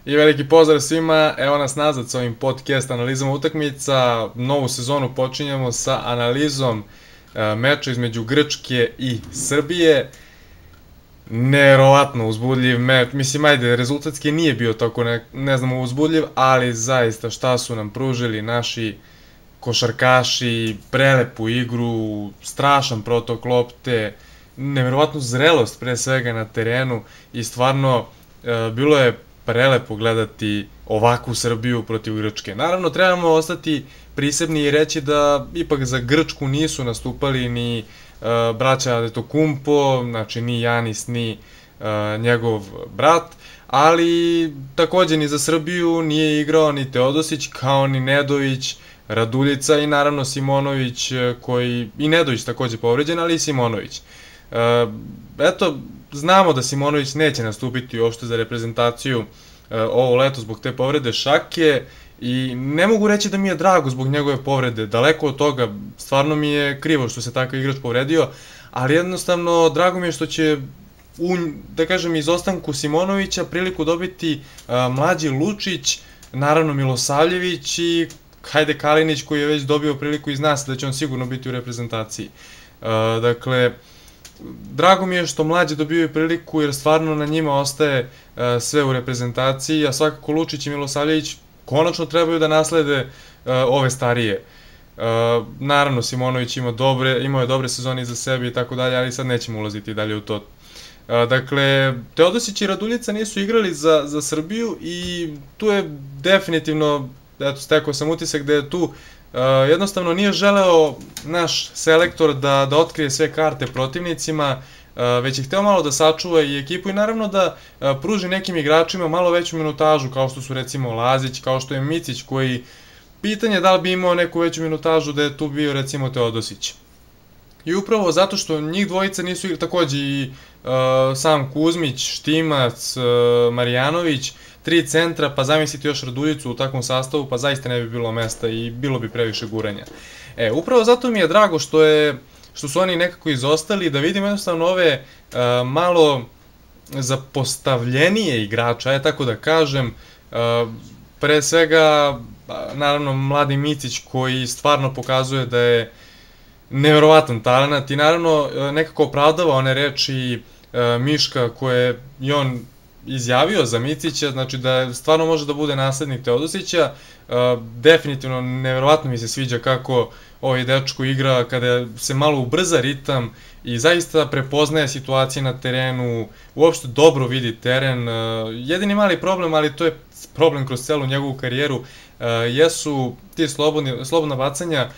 I veliki pozdrav svima, evo nas nazad sa ovim podcast analizama utakmica. Novu sezonu počinjemo sa analizom meča između Grčke i Srbije. Neverovatno uzbudljiv meč, mislim ajde, rezultatski nije bio tako ne znamo uzbudljiv, ali zaista šta su nam pružili naši košarkaši, prelepu igru, strašan protok lopte, neverovatnu zrelost pre svega na terenu i stvarno bilo je prelepo gledati ovakvu Srbiju protiv Grčke. Naravno, trebamo ostati prisebni i reći da ipak za Grčku nisu nastupali ni braća Antetokounmpo, znači ni Janis, ni njegov brat, ali takođe ni za Srbiju nije igrao ni Teodosić, kao ni Nedović, Raduljica i naravno Simonović, i Nedović takođe povređen, ali i Simonović. Eto, znamo da Simonović neće nastupiti uopšte za reprezentaciju ovo leto zbog te povrede šake i ne mogu reći da mi je drago zbog njegove povrede, daleko od toga, stvarno mi je krivo što se takav igrač povredio, ali jednostavno drago mi je što će da kažem izostanku Simonovića priliku dobiti mlađi Lučić, naravno Milosavljević i Hajde Kalinić koji je već dobio priliku iz nas da će on sigurno biti u reprezentaciji. Dakle, drago mi je što mlađi dobiju priliku jer stvarno na njima ostaje sve u reprezentaciji, a svakako Lučić i Milosavljević konačno trebaju da naslede ove starije. Naravno, Simonović imao je dobre sezone iza sebe i tako dalje, ali sad nećemo ulaziti dalje u to. Dakle, Teodosić i Raduljica nisu igrali za Srbiju i tu je definitivno, eto, stekao sam utisak da je tu jednostavno nije želeo naš selektor da otkrije sve karte protivnicima, već je hteo malo da sačuva i ekipu i naravno da pruži nekim igračima malo veću minutažu, kao što su recimo Lazić, kao što je Micić, koji pitanje da li bi imao neku veću minutažu da je tu bio recimo Teodosić. I upravo zato što njih dvojica nisu igrali, takođe i sam Kuzmić, Štimac, Marjanović, 3 centra, pa zamislite još Raduljicu u takvom sastavu, pa zaista ne bi bilo mesta i bilo bi previše guranja. Upravo zato mi je drago što su oni nekako izostali, da vidim jednostavno ove malo zapostavljenije igrača, tako da kažem, pre svega, naravno, mladi Micić koji stvarno pokazuje da je neverovatan talenat i naravno nekako opravdava one reči Miška koje je on izjavio za Micića, znači da stvarno može da bude naslednik Teodosića. Definitivno neverovatno mi se sviđa kako ovaj dečko igra kada se malo ubrza ritam i zaista prepoznaje situacije na terenu, uopšte dobro vidi teren. Jedini mali problem, ali to je problem kroz celu njegovu karijeru, jesu ti slobodna bacanja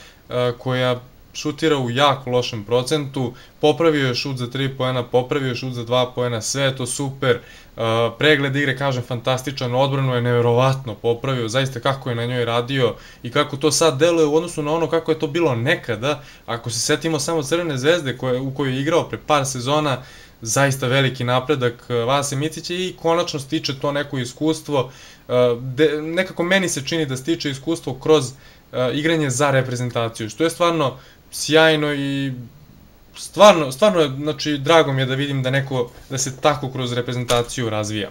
koja šutira u jako lošem procentu, popravio je šut za 3 poena, popravio je šut za 2 poena, sve je to super, pregled igre, kažem, fantastičan, odbranu je neverovatno popravio, zaista kako je na njoj radio i kako to sad deluje u odnosu na ono kako je to bilo nekada, ako se setimo samo Crvene zvezde u kojoj je igrao pre par sezona, zaista veliki napredak Vase Micića i konačno stiče to neko iskustvo, nekako meni se čini da stiče iskustvo kroz igranje za reprezentaciju, što je stvarno sjajno i stvarno, znači, drago mi je da vidim da se tako kroz reprezentaciju razvija.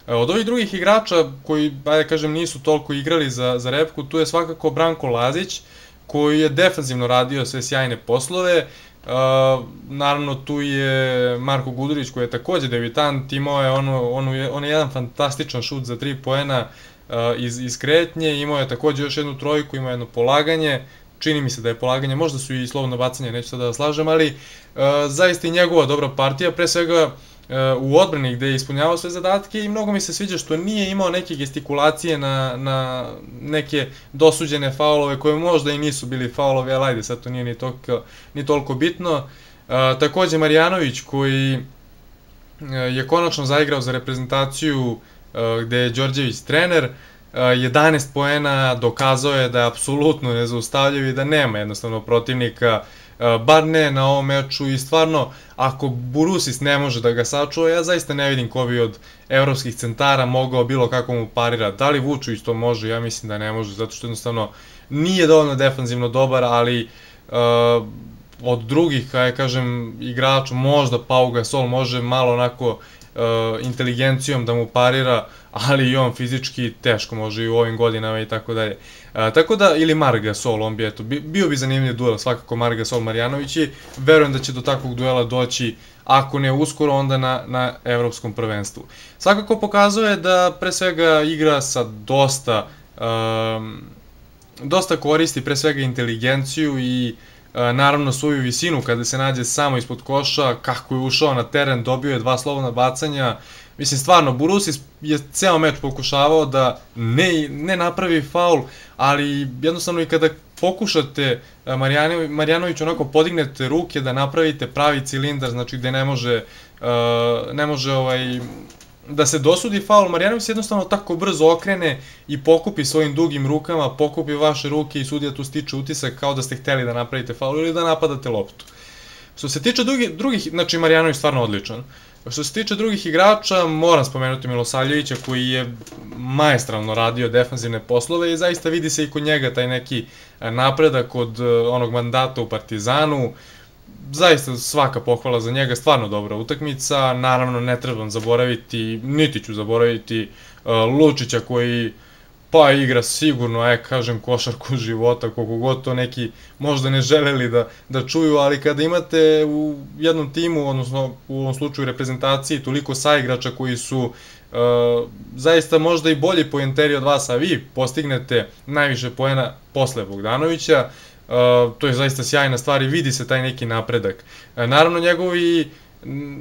Od ovih drugih igrača koji, ajde kažem, nisu toliko igrali za repku, tu je svakako Branko Lazić, koji je defanzivno radio sve sjajne poslove. Naravno, tu je Marko Gudurić koji je takođe debitant, imao je on je jedan fantastičan šut za 3 poena iz kretnje, imao je takođe još jednu trojku, imao jedno polaganje, čini mi se da je polaganje, možda su i slobodno bacanje, neću sada da slažem, ali zaista i njegova dobra partija, pre svega u odbrani gde je ispunjavao sve zadatke i mnogo mi se sviđa što nije imao neke gestikulacije na neke dosuđene faulove koje možda i nisu bili faulovi, ali ajde, sad to nije ni toliko bitno. Takođe Marjanović koji je konačno zaigrao za reprezentaciju gde je Đorđević trener, 11 poena, dokazao je da je apsolutno nezaustavljiv i da nema jednostavno protivnika, bar ne na ovom meču i stvarno, ako Burusis ne može da ga sačuva, ja zaista ne vidim ko bi od evropskih centara mogao bilo kako mu parira. Da li Vučević to može? Ja mislim da ne može, zato što jednostavno nije dovoljno defanzivno dobar, ali od drugih, kažem, igrača, možda Pau Gasol može malo onako inteligencijom da mu parira, ali i on fizički teško može i u ovim godinama i tako dalje. Tako da, ili Marc Gasol, on bi, eto, bio bi zanimljiv duel, svakako Marc Gasol Marjanović i verujem da će do takvog duela doći, ako ne uskoro, onda na evropskom prvenstvu. Svakako pokazuje da pre svega igra sa dosta koristi, pre svega inteligenciju i naravno svoju visinu kada se nađe samo ispod koša, kako je ušao na teren, dobio je 2 slobodna bacanja. Mislim, stvarno, Burusis je ceo meč pokušavao da ne napravi faul, ali jednostavno i kada pokušate Marjanović onako podignete ruke da napravite pravi cilindar, znači gde ne može da se dosudi faul, Marjanović se jednostavno tako brzo okrene i pokupi svojim dugim rukama, pokupi vaše ruke i sudija tu stiče utisak kao da ste hteli da napravite faul ili da napadate loptu. Što se tiče drugih, znači Marjanović stvarno odličan. Što se tiče drugih igrača, moram spomenuti Milosavljevića koji je maestralno radio defanzivne poslove i zaista vidi se i kod njega taj neki napredak od onog mandata u Partizanu. Zaista svaka pohvala za njega, stvarno dobra utakmica, naravno ne trebam zaboraviti, niti ću zaboraviti Lučića koji pa igra sigurno, kažem, košarku života, koliko god to neki možda ne želeli da čuju, ali kada imate u jednom timu, odnosno u ovom slučaju reprezentaciji, toliko saigrača koji su zaista možda i bolji poenteri od vas, a vi postignete najviše poena posle Bogdanovića, to je zaista sjajna stvar i vidi se taj neki napredak. Naravno,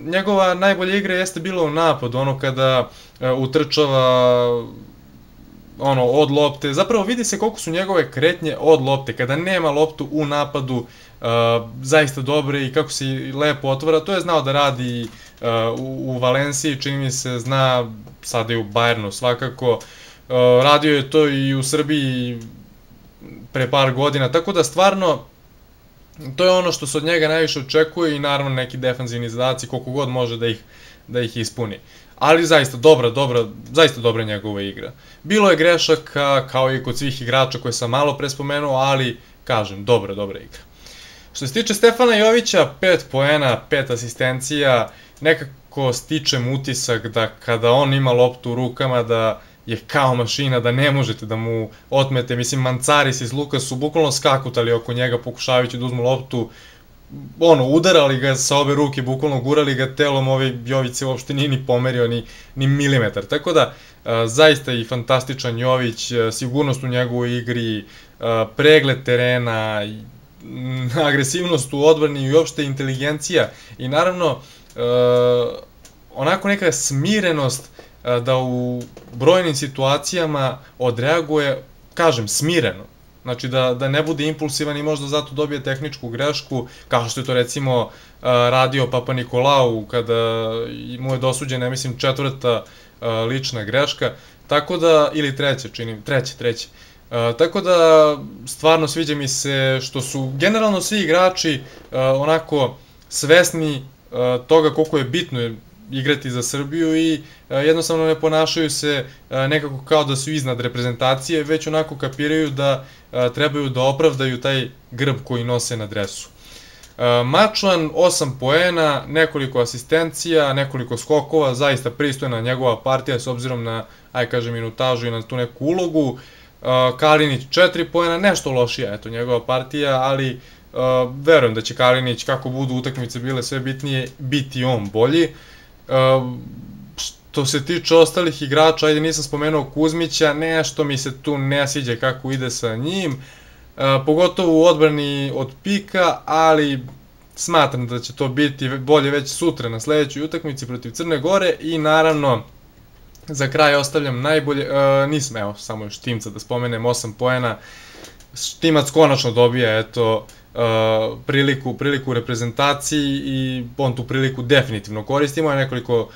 njegova najbolja igra jeste bila u napadu, ono kada utrčava od lopte, zapravo vidi se koliko su njegove kretnje od lopte, kada nema loptu u napadu, zaista dobre i kako se lepo otvara, to je znao da radi u Valenciji, čini mi se, zna sada i u Bayernu svakako, radio je to i u Srbiji pre par godina, tako da stvarno to je ono što se od njega najviše očekuje i naravno neki defanzivni zadaci koliko god može da ih ispuni. Ali zaista dobra njegova igra. Bilo je grešaka kao i kod svih igrača koje sam malo pre spomenuo, ali kažem, dobra igra. Što se tiče Stefana Jovića, 5 poena, 5 asistencija, nekako stičem utisak da kada on ima loptu u rukama da je kao mašina, da ne možete da mu otmete. Mislim, Mancaris iz Luka su bukvalno skakutali oko njega pokušavajući da uzmu loptu, udarali ga sa obe ruke, bukvalno gurali ga telom, Jović se uopšte nije ni pomerio ni milimetar. Tako da, zaista i fantastičan Jović, sigurnost u njegovoj igri, pregled terena, agresivnost u odbrani i uopšte inteligencija i naravno onako neka smirenost da u brojnim situacijama odreaguje, kažem, smireno. Znači da ne bude impulsivan i možda zato dobije tehničku grešku, kao što je to recimo radio Papa Nikolau kada mu je dosuđena, mislim, 4. lična greška, tako da, ili treće. Tako da, stvarno sviđa mi se što su generalno svi igrači onako svesni toga koliko je bitno igrati za Srbiju i jednostavno ne ponašaju se nekako kao da su iznad reprezentacije, već onako kapiraju da trebaju da opravdaju taj grb koji nose na dresu. Mačvan, 8 poena, nekoliko asistencija, nekoliko skokova, zaista pristojna njegova partija s obzirom na, minutažu i na tu neku ulogu. Kalinić 4 poena, nešto lošija, eto, njegova partija, ali verujem da će Kalinić, kako budu utakmice bile sve bitnije, biti on bolji. Što se tiče ostalih igrača, ajde, nisam spomenuo Kuzmića, nešto mi se tu ne sviđa kako ide sa njim, pogotovo u odbrani od pika, ali smatram da će to biti bolje već sutra na sledećoj utakmici protiv Crne Gore i naravno za kraj ostavljam najbolje, samo još Štimca da spomenem, 8 poena, Štimac konačno dobija, eto, priliku u reprezentaciji i on tu priliku definitivno koristi. Imao je nekoliko,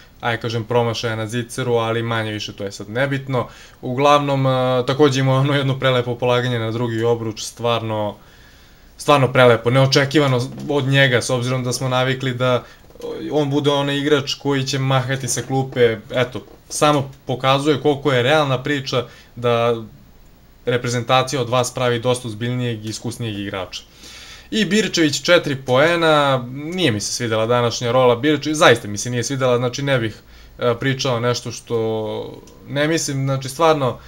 promašaja na ziceru, ali manje više to je sad nebitno. Uglavnom, takođe imao jedno prelepo polaganje na drugi obruč, stvarno prelepo, neočekivano od njega, s obzirom da smo navikli da on bude onaj igrač koji će mahati sa klupe, eto, samo pokazuje koliko je realna priča da reprezentacija od vas pravi dosta ozbiljnijeg i iskusnijeg igrača. I Birčević 4 poena, nije mi se svidela današnja rola Birčević, zaista mi se nije svidela, znači ne bih pričao nešto što ne mislim, znači stvarno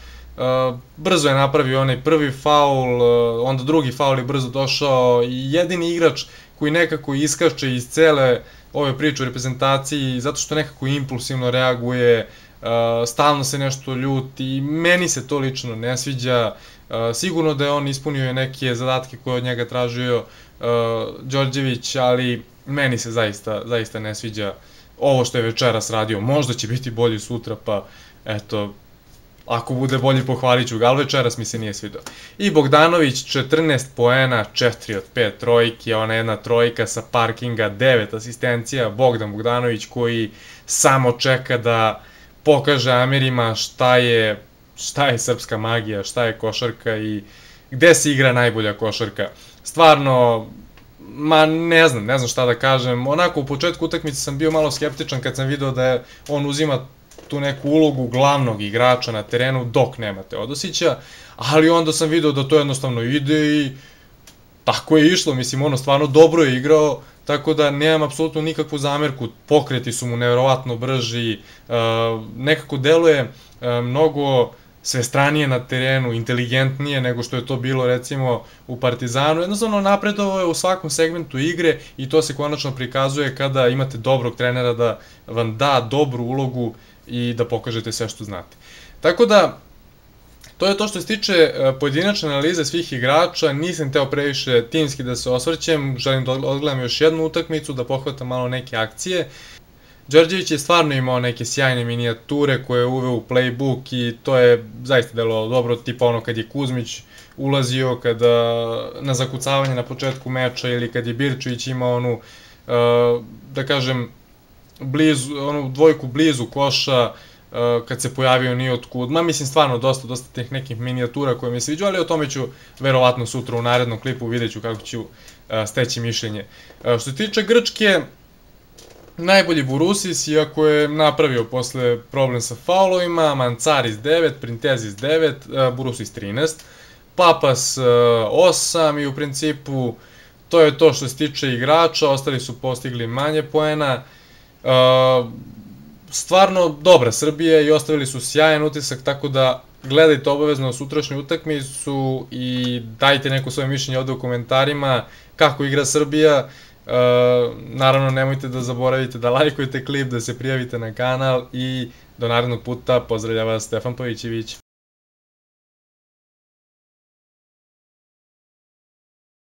brzo je napravio onaj prvi faul, onda drugi faul je brzo došao i jedini igrač koji nekako iskače iz cele ove priče u reprezentaciji zato što nekako impulsivno reaguje, stalno se nešto ljuti i meni se to lično ne sviđa. Sigurno da je on ispunio neke zadatke koje od njega tražio Đorđević, ali meni se zaista ne sviđa ovo što je večeras radio. Možda će biti bolji sutra, pa eto, ako bude bolji pohvalit ću ga, ali večeras mi se nije svidao. I Bogdanović 14 poena, 4 od 5 trojke, ona jedna trojka sa parkinga, 9 asistencija, Bogdan Bogdanović koji samo čeka da pokaže Amerima šta je srpska magija, šta je košarka i gde se igra najbolja košarka. Stvarno, ne znam šta da kažem, onako u početku utakmice sam bio malo skeptičan kad sam video da on uzima tu neku ulogu glavnog igrača na terenu dok nema Teodosića, ali onda sam video da to jednostavno ide i tako je išlo, mislim, ono stvarno dobro je igrao, tako da nemam apsolutno nikakvu zamerku, pokreti su mu nevjerovatno brži, nekako deluje mnogo svestranije na terenu, inteligentnije nego što je to bilo recimo u Partizanu, jednostavno napredovao je u svakom segmentu igre i to se konačno prikazuje kada imate dobrog trenera da vam da dobru ulogu i da pokažete sve što znate. Tako da, to je to što se tiče pojedinačne analize svih igrača, nisam teo previše timski da se osvrćem, želim da odgledam još jednu utakmicu, da pohvatam malo neke akcije. Đorđević je stvarno imao neke sjajne minijature koje je uveo u playbook i to je zaista delovalo dobro, tipa ono kad je Kuzmić ulazio na zakucavanje na početku meča ili kad je Birčević imao onu, da kažem, onu dvojku blizu koša, kad se pojavio ni otkud. Mislim, stvarno dosta tih nekih minijatura koje mi se sviđaju, ali o tome ću verovatno sutra u narednom klipu, vidjet ću kako ću steći mišljenje. Što se tiče Grčke, najbolji Burusis, iako je napravio posle problem sa faulovima, Mancaris 9, Printezis 9, Burusis 13, Papas 8 i u principu to je to što se tiče igrača, ostali su postigli manje poena. Stvarno dobra Srbija i ostavili su sjajan utisak, tako da gledajte obavezno sutrašnju utakmicu i dajte neko svoje mišljenje ovde u komentarima kako igra Srbija. Naravno, nemojte da zaboravite da lajkujete klip, da se prijavite na kanal i do narednog puta pozdravlja vas Stefan Pavićević.